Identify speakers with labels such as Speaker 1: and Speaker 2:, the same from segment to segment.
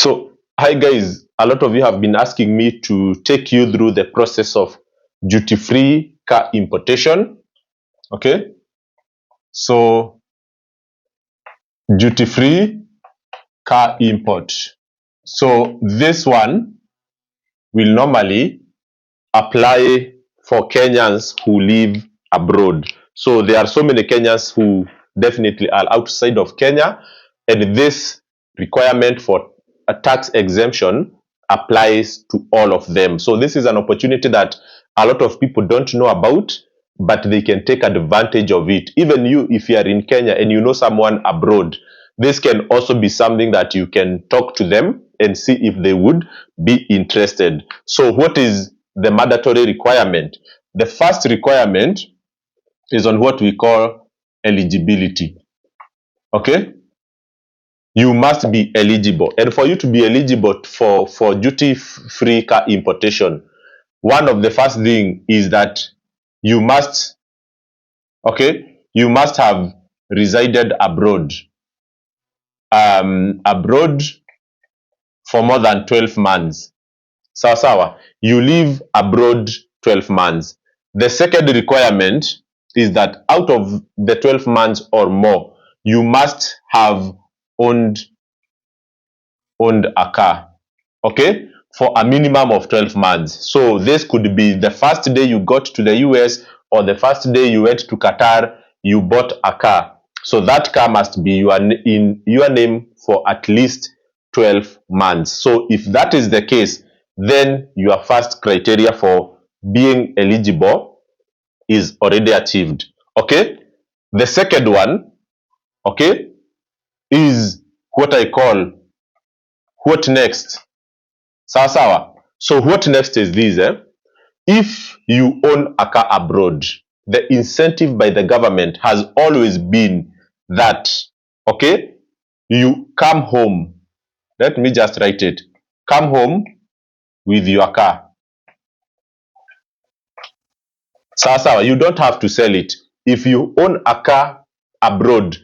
Speaker 1: So, hi guys, a lot of you have been asking me to take you through the process of duty-free car importation. Okay, so duty-free car import. So this one will normally apply for Kenyans who live abroad. So there are so many Kenyans who definitely are outside of Kenya, and this requirement for a tax exemption applies to all of them. So this is an opportunity that a lot of people don't know about, but they can take advantage of it. Even you, if you are in Kenya and you know someone abroad, this can also be something that you can talk to them and see if they would be interested. So what is the mandatory requirement? The first requirement is on what we call eligibility. Okay, you must be eligible, and for you to be eligible for duty-free car importation, one of the first thing is that you must you must have resided abroad abroad for more than 12 months. Sawa sawa, you live abroad 12 months. The second requirement is that out of the 12 months or more, you must have owned a car, okay, for a minimum of 12 months. So this could be the first day you got to the US or the first day you went to Qatar, you bought a car. So that car must be in your name for at least 12 months. So if that is the case, then your first criteria for being eligible is already achieved. Okay. The second one, okay, is what I call what next. Sawa sawa. So what next is this? If you own a car abroad, the incentive by the government has always been that, okay, you come home. Let me just write it. Come home with your car. Sawa sawa. You don't have to sell it. If you own a car abroad,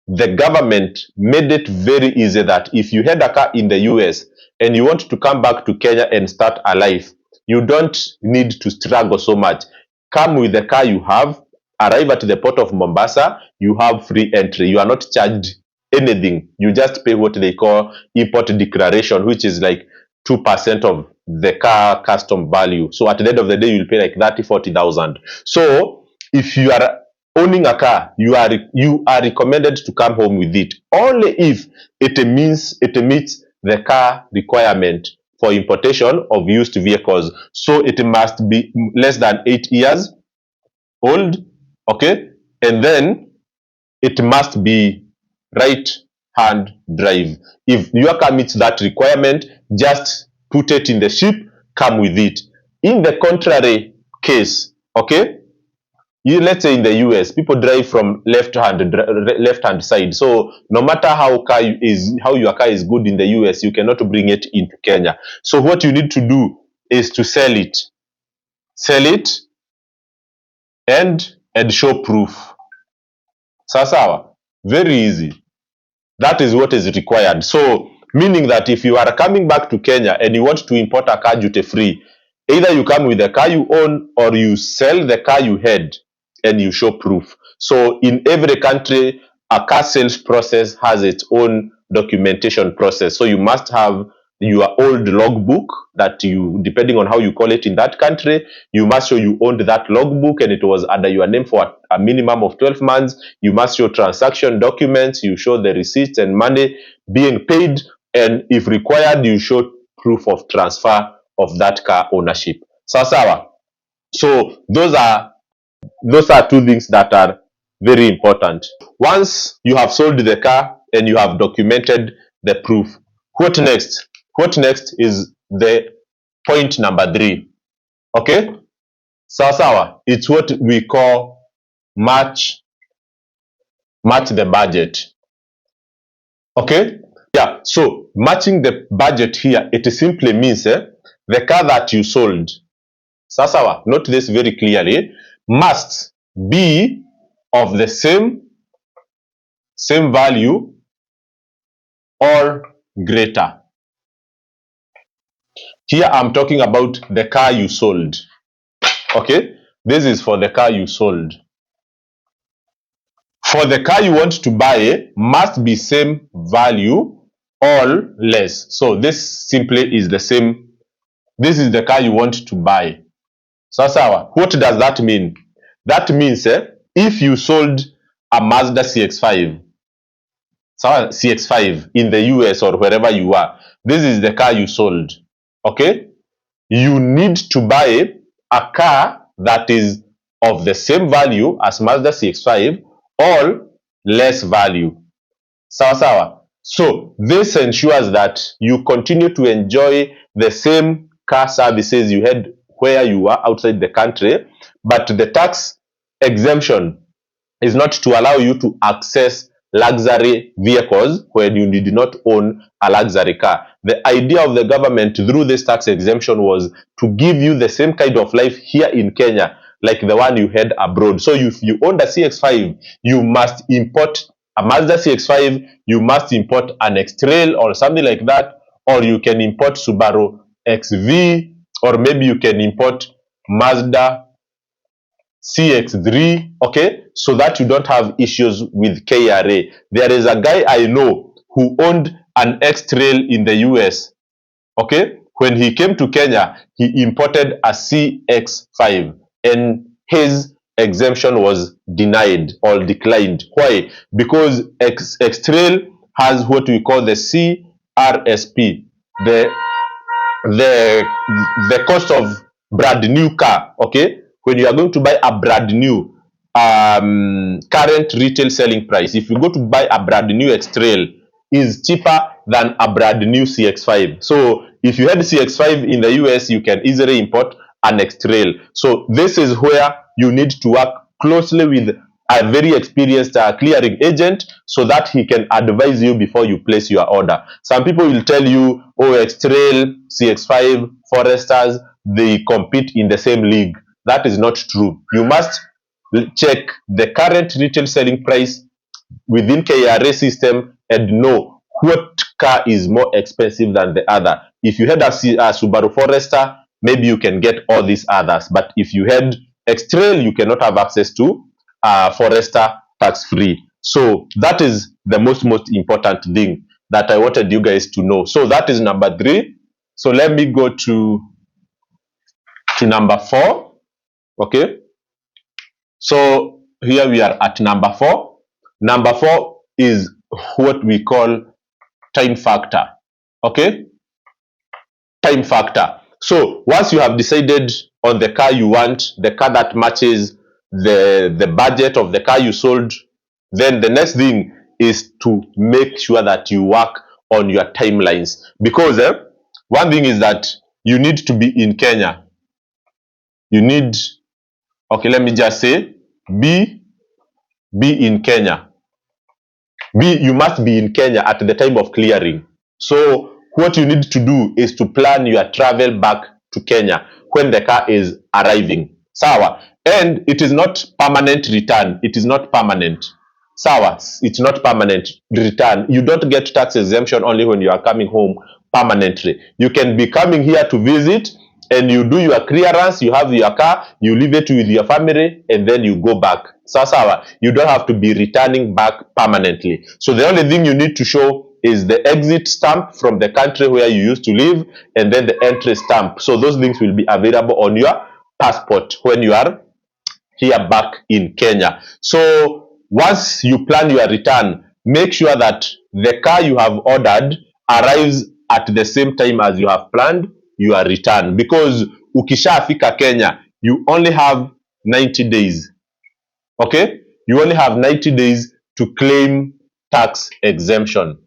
Speaker 1: the government made it very easy that if you had a car in the US and you want to come back to Kenya and start a life, you don't need to struggle so much. Come with the car you have, arrive at the port of Mombasa, you have free entry. You are not charged anything. You just pay what they call import declaration, which is like 2% of the car custom value. So at the end of the day, you'll pay like 30,000-40,000. So if you are owning a car, you are recommended to come home with it only if it meets the car requirement for importation of used vehicles. So it must be less than 8 years old, okay, and then it must be right hand drive. If your car meets that requirement, just put it in the ship, come with it. In the contrary case, okay, let's say in the US, people drive from left hand side. So no matter how your car is good in the US, you cannot bring it into Kenya. So what you need to do is to sell it and show proof. Sawa, very easy. That is what is required. So meaning that if you are coming back to Kenya and you want to import a car duty free, either you come with the car you own or you sell the car you had and you show proof. So in every country, a car sales process has its own documentation process. So you must have your old logbook that you, depending on how you call it in that country, you must show you owned that logbook and it was under your name for a minimum of 12 months. You must show transaction documents, you show the receipts and money being paid, and if required, you show proof of transfer of that car ownership. Sawa. So those are two things that are very important. Once you have sold the car and you have documented the proof, what next? What next is the point number 3. Okay? Sawa. It's what we call match the budget. Okay? Yeah, so matching the budget here, it simply means the car that you sold, sawa, note this very clearly, must be of the same value or greater. Here I'm talking about the car you sold. Okay, this is for the car you sold. For the car you want to buy, must be same value or less. So this simply is the same. This is the car you want to buy. Sawa. What does that mean? That means if you sold a Mazda CX-5, CX-5 in the US or wherever you are, this is the car you sold. Okay, you need to buy a car that is of the same value as Mazda CX-5 or less value. Sawa. So this ensures that you continue to enjoy the same car services you had where you are outside the country, but the tax exemption is not to allow you to access luxury vehicles when you did not own a luxury car. The idea of the government through this tax exemption was to give you the same kind of life here in Kenya like the one you had abroad. So if you owned a CX-5, you must import a Mazda CX-5, you must import an X-Trail or something like that, or you can import Subaru XV, or maybe you can import Mazda CX3, okay, so that you don't have issues with KRA. There is a guy I know who owned an X-Trail in the US, okay. When he came to Kenya, he imported a CX5 and his exemption was denied or declined. Why? Because X-Trail has what we call the CRSP, the the the cost of brand new car. Okay, when you are going to buy a brand new current retail selling price, if you go to buy a brand new X-Trail, is cheaper than a brand new CX5. So if you had CX5 in the US, you can easily import an X-Trail. So this is where you need to work closely with a very experienced clearing agent so that he can advise you before you place your order. Some people will tell you, oh, X-Trail, CX5, Foresters, they compete in the same league. That is not true. You must check the current retail selling price within KRA system and know what car is more expensive than the other. If you had a Subaru Forester, maybe you can get all these others. But if you had X-Trail, you cannot have access to Forester tax-free. So that is the most important thing that I wanted you guys to know. So that is number 3. So let me go to number 4. Okay. So here we are at number 4. Number 4 is what we call time factor. Okay, time factor. So once you have decided on the car you want, the car that matches the budget of the car you sold, then the next thing is to make sure that you work on your timelines, because one thing is that you need to be in Kenya. You need, okay, let me just say, be in Kenya. You must be in Kenya at the time of clearing. So what you need to do is to plan your travel back to Kenya when the car is arriving. Sawa. And it is not permanent return. It is not permanent. Sawa. It's not permanent return. You don't get tax exemption only when you are coming home permanently. You can be coming here to visit and you do your clearance, you have your car, you leave it with your family, and then you go back. Sawa. You don't have to be returning back permanently. So the only thing you need to show is the exit stamp from the country where you used to live, and then the entry stamp. So those things will be available on your passport when you are here back in Kenya. So once you plan your return, make sure that the car you have ordered arrives at the same time as you have planned your return, because ukishafika Kenya, you only have 90 days. Okay, you only have 90 days to claim tax exemption.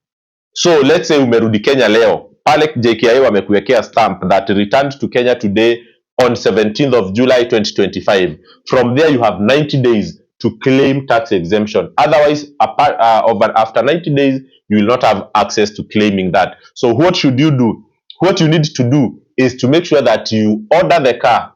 Speaker 1: So let's say umerudi Kenya leo, pale JKIA wamekuwekea stamp that returned to Kenya today on 17th of July 2025. From there you have 90 days to claim tax exemption. Otherwise, after 90 days, you will not have access to claiming that. So what should you do? What you need to do is to make sure that you order the car,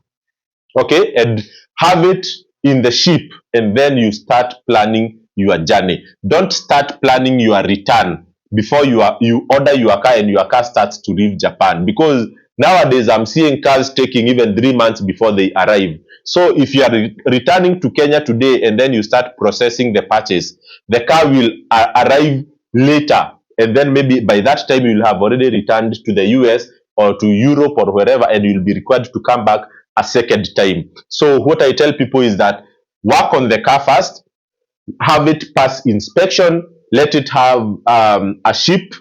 Speaker 1: okay, and have it in the ship, and then you start planning your journey. Don't start planning your return before you order your car and your car starts to leave Japan, because Nowadays, I'm seeing cars taking even 3 months before they arrive. So if you are returning to Kenya today and then you start processing the purchase, the car will arrive later. And then maybe by that time you'll have already returned to the US or to Europe or wherever, and you'll be required to come back a second time. So what I tell people is that work on the car first, have it pass inspection, let it have a ship,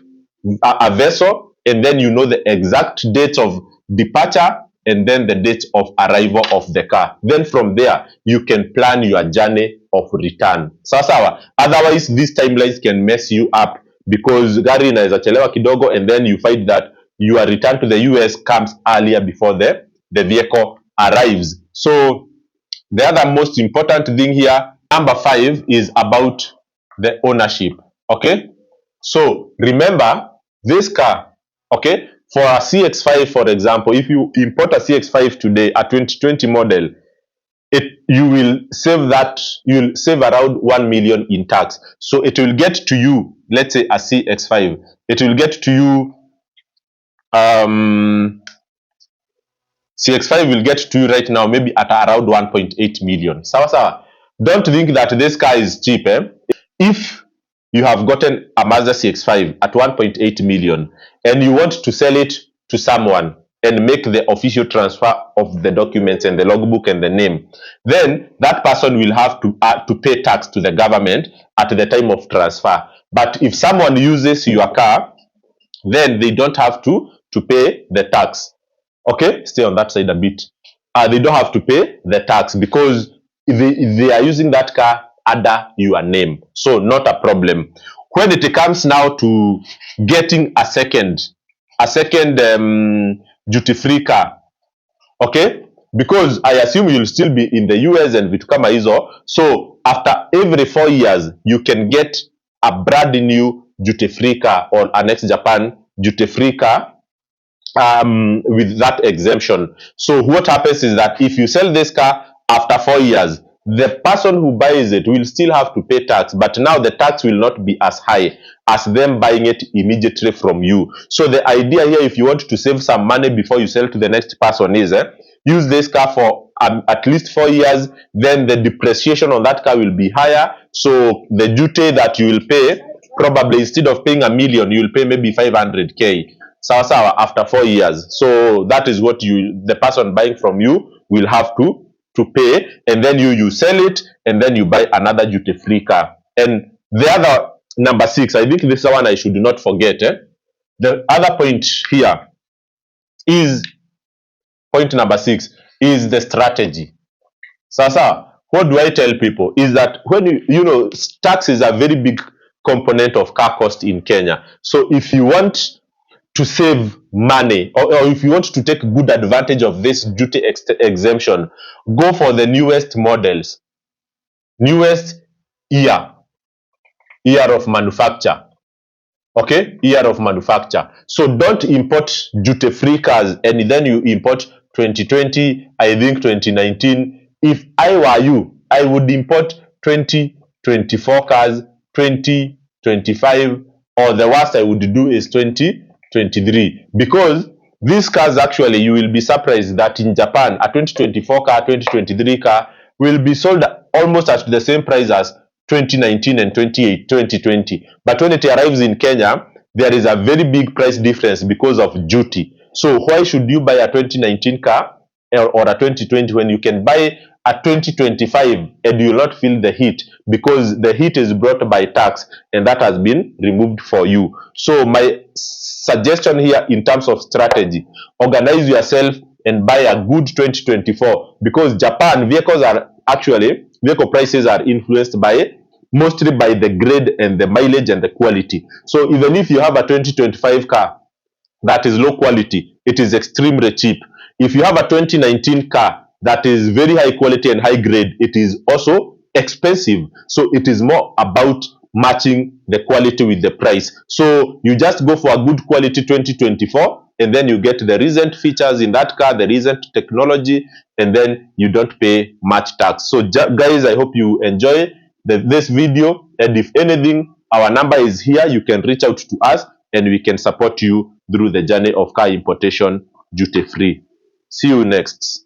Speaker 1: a vessel, and then you know the exact date of departure and then the date of arrival of the car. Then from there, you can plan your journey of return. Sawa sawa. Otherwise, these timelines can mess you up because gari inaweza chelewa kidogo and then you find that your return to the US comes earlier before the vehicle arrives. So the other most important thing here, number 5, is about the ownership. Okay, so remember this car, okay, for a CX5, for example, if you import a CX5 today, a 2020 model, you will save around 1 million in tax. So it will get to you, let's say a CX5, it will get to you CX5 will get to you right now maybe at around 1.8 million. Sawa sawa. Don't think that this car is cheap. If you have gotten a Mazda CX5 at 1.8 million and you want to sell it to someone and make the official transfer of the documents and the logbook and the name, then that person will have to pay tax to the government at the time of transfer. But if someone uses your car, then they don't have to pay the tax. Okay, stay on that side a bit. They don't have to pay the tax because they are using that car under your name, so not a problem. When it comes now to getting a second duty-free car, okay, because I assume you'll still be in the US and vitu kama hizo, so after every 4 years you can get a brand new duty-free car or an ex-Japan duty-free car with that exemption. So what happens is that if you sell this car after 4 years, the person who buys it will still have to pay tax, but now the tax will not be as high as them buying it immediately from you. So the idea here, if you want to save some money before you sell to the next person, is use this car for at least 4 years, then the depreciation on that car will be higher. So the duty that you will pay, probably instead of paying 1 million, you will pay maybe 500k. Sawa sawa, after 4 years. So that is what the person buying from you will have to pay, and then you sell it, and then you buy another duty-free car. And the other, number 6, I think this one I should not forget. The other point here is, point number 6, is the strategy. Sasa, what do I tell people is that when you know, tax is a very big component of car cost in Kenya. So if you want to save money, or if you want to take good advantage of this duty exemption, go for the newest models, newest year of manufacture. Okay, year of manufacture. So don't import duty free cars and then you import 2020, I think 2019. If I were you, I would import 2024 cars, 2025, or the worst I would do is 2023, because these cars, actually, you will be surprised that in Japan a 2024 car, 2023 car will be sold almost at the same price as 2019 and 2020. But when it arrives in Kenya, there is a very big price difference because of duty. So why should you buy a 2019 car or a 2020 when you can buy a 2025 and you will not feel the heat, because the heat is brought by tax and that has been removed for you. So my suggestion here in terms of strategy, organize yourself and buy a good 2024, because Japan vehicle prices are influenced mostly by the grade and the mileage and the quality. So even if you have a 2025 car that is low quality, it is extremely cheap. If you have a 2019 car that is very high quality and high grade, it is also expensive. So it is more about matching the quality with the price. So you just go for a good quality 2024, and then you get the recent features in that car, the recent technology, and then you don't pay much tax. So guys, I hope you enjoy this video, and if anything, our number is here. You can reach out to us and we can support you through the journey of car importation duty free. See you next.